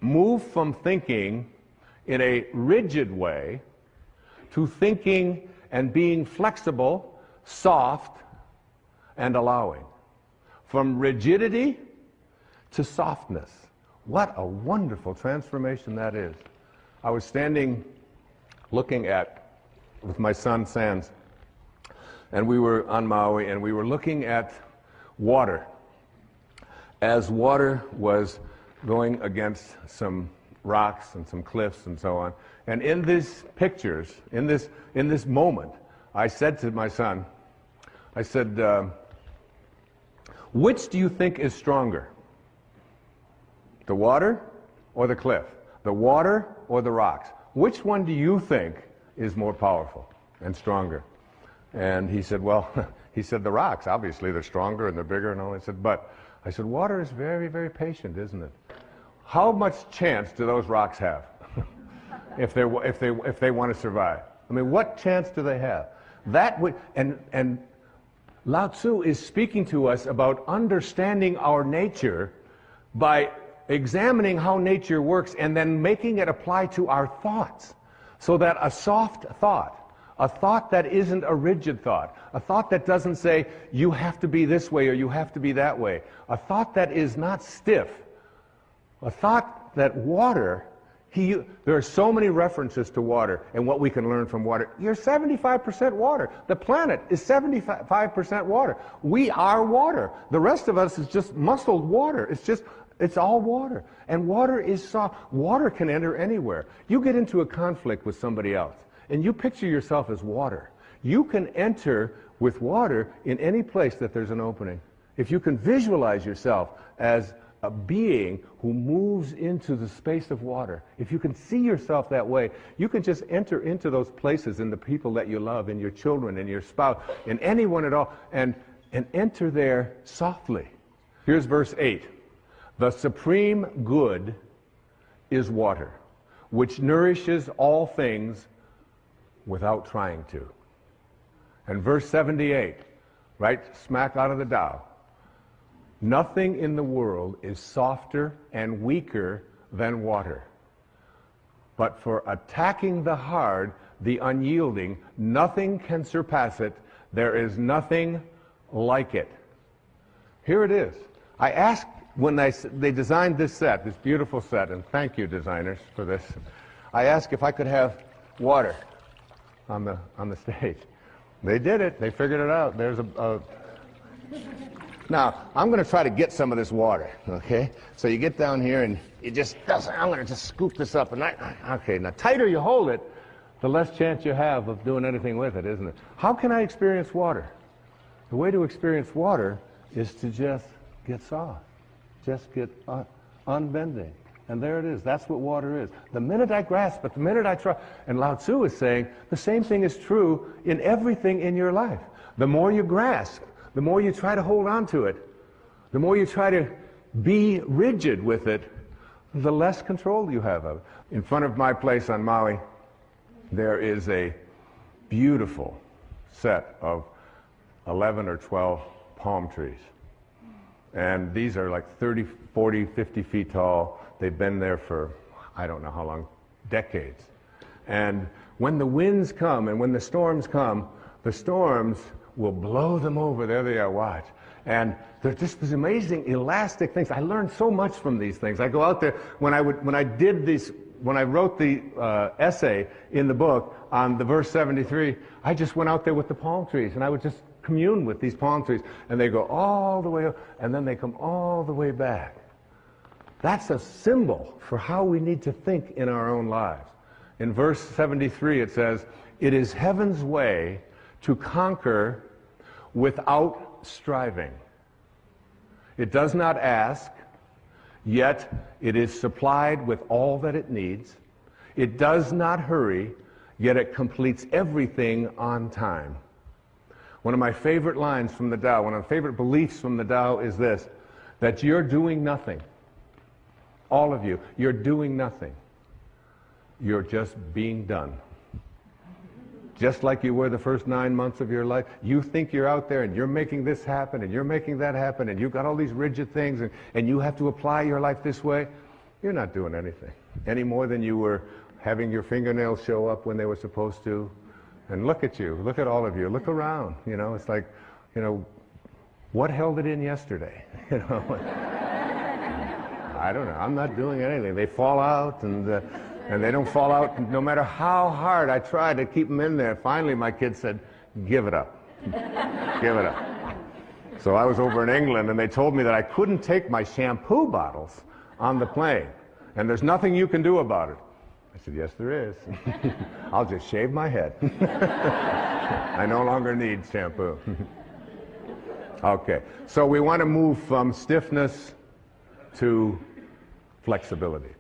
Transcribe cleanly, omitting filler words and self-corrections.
move from thinking in a rigid way to thinking and being flexible, soft, and allowing. From rigidity to softness. What a wonderful transformation that is. I was standing looking at, with my son Sans, and we were on Maui, and we were looking at water as water was going against some rocks and some cliffs and so on. And in these pictures, in this moment, I said to my son, I said, which do you think is stronger? The water or the cliff? The water or the rocks? Which one do you think is more powerful and stronger? And he said, well, he said the rocks, obviously they're stronger and they're bigger and all. I said, water is very, very patient, isn't it? How much chance do those rocks have if they want to survive? I mean, what chance do they have? That would, and Lao Tzu is speaking to us about understanding our nature by examining how nature works and then making it apply to our thoughts, so that a soft thought, a thought that isn't a rigid thought, a thought that doesn't say you have to be this way or you have to be that way, a thought that is not stiff, a thought that water, there are so many references to water and what we can learn from water. You're 75% water. The planet is 75% water. We are water. The rest of us is just muscled water. It's all water. And water is soft. Water can enter anywhere. You get into a conflict with somebody else, and you picture yourself as water. You can enter with water in any place that there's an opening. If you can visualize yourself as a being who moves into the space of water, if you can see yourself that way, you can just enter into those places in the people that you love, in your children, in your spouse, in anyone at all, and enter there softly. Here's verse 8. The supreme good is water, which nourishes all things without trying to. And verse 78, right smack out of the Tao. Nothing in the world is softer and weaker than water. But for attacking the hard, the unyielding, nothing can surpass it. There is nothing like it. Here it is. I asked when they designed this set, this beautiful set, and thank you designers for this, I asked if I could have water on the stage. They did it. They figured it out. There's Now, I'm going to try to get some of this water, okay? So you get down here and you I'm going to just scoop this up. Okay, now tighter you hold it, the less chance you have of doing anything with it, isn't it? How can I experience water? The way to experience water is to just get soft, just get unbending. And there it is. That's what water is. The minute I grasp it, the minute I try, and Lao Tzu is saying the same thing is true in everything in your life. The more you grasp, the more you try to hold on to it, the more you try to be rigid with it, the less control you have of it. In front of my place on Maui, there is a beautiful set of 11 or 12 palm trees. And these are like 30, 40, 50 feet tall. They've been there for, I don't know how long, decades. And when the winds come and when the storms come, the storms will blow them over. There they are, watch. And they're just these amazing elastic things. I learned so much from these things. I go out there, when I wrote the essay in the book on the verse 73, I just went out there with the palm trees, and I would just commune with these palm trees, and they go all the way up, and then they come all the way back. That's a symbol for how we need to think in our own lives. In verse 73 it says, "It is heaven's way to conquer without striving. It does not ask, yet it is supplied with all that it needs. It does not hurry, yet it completes everything on time." One of my favorite lines from the Tao, one of my favorite beliefs from the Tao is this, that you're doing nothing. All of you, you're doing nothing. You're just being done. Just like you were the first 9 months of your life. You think you're out there and you're making this happen and you're making that happen and you've got all these rigid things and you have to apply your life this way. you're not doing anything. Any more than you were having your fingernails show up when they were supposed to. And look at you, look at all of you, look around, you know, it's like, you know, what held it in yesterday? You know, I don't know, I'm not doing anything. They fall out and they don't fall out no matter how hard I try to keep them in there. Finally my kid said, give it up, give it up. So I was over in England and they told me that I couldn't take my shampoo bottles on the plane. And there's nothing you can do about it. I said, yes, there is. I'll just shave my head. I no longer need shampoo. Okay, so we want to move from stiffness to flexibility.